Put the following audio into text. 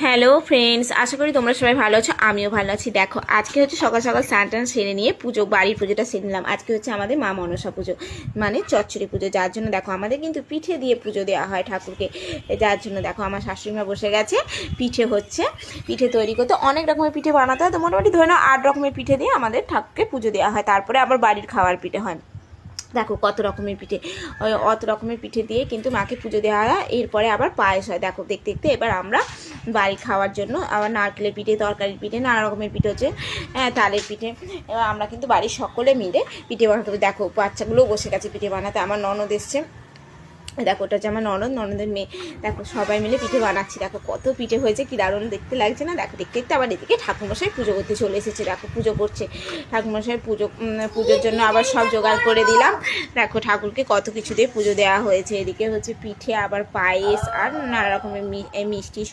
Hello friends, আশা করি তোমরা সবাই ভালো আছো। আমিও ভালো আছি। দেখো, আজকে হচ্ছে সকাল সকাল স্নান টান সেরে নিয়ে পুজো, বাড়ির পুজোটা সেরে নিলাম। আজকে হচ্ছে আমাদের মা মনসা পুজো, মানে চচ্চড়ি পুজো, যার জন্য দেখো আমাদের কিন্তু পিঠে দিয়ে পুজো দেওয়া হয় ঠাকুরকে। যার জন্য দেখো আমার শাশুড়িমা বসে গেছে, পিঠে হচ্ছে, পিঠে তৈরি করতে অনেক রকমের পিঠে বানাতে হয়। তো মোটামুটি ধরে নাও 8 রকমের পিঠে দিয়ে আমাদের ঠাকুরকে পুজো দেওয়া হয়। তারপরে আবার বাড়ির খাওয়ার পিঠে হয়। দেখো কত রকমের পিঠে, ওই অত রকমের পিঠে দিয়ে কিন্তু মাকে পুজো দেওয়া হয়। এরপরে আবার পায়েস হয়। দেখো দেখতে দেখতে এবার আমরা বাড়ি খাওয়ার জন্য আবার নারকেলের পিঠে, তরকারির পিঠে, নানা রকমের পিঠে হচ্ছে, তালের পিঠে। এবার আমরা কিন্তু বাড়ির সকলে মিলে পিঠে বানাতে হবে। দেখো বাচ্চাগুলোও বসে গেছে পিঠে বানাতে। আমার ননদ এসছে, দেখো ওটা হচ্ছে আমার ননদের মেয়ে। দেখো সবাই মিলে পিঠে বানাচ্ছি। দেখো কত পিঠে হয়েছে, কি দারুণ দেখতে লাগছে না? দেখো দেখতে দেখতে আবার এদিকে ঠাকুরমশাই পুজো করতে চলে এসেছে। দেখো পুজো করছে ঠাকুরমশাই, পুজোর জন্য আবার সব জোগাড় করে দিলাম। দেখো ঠাকুরকে কত কিছু দিয়ে পুজো দেওয়া হয়েছে। এদিকে হচ্ছে পিঠে, আবার পায়েস, আর নানা রকমের মিষ্টি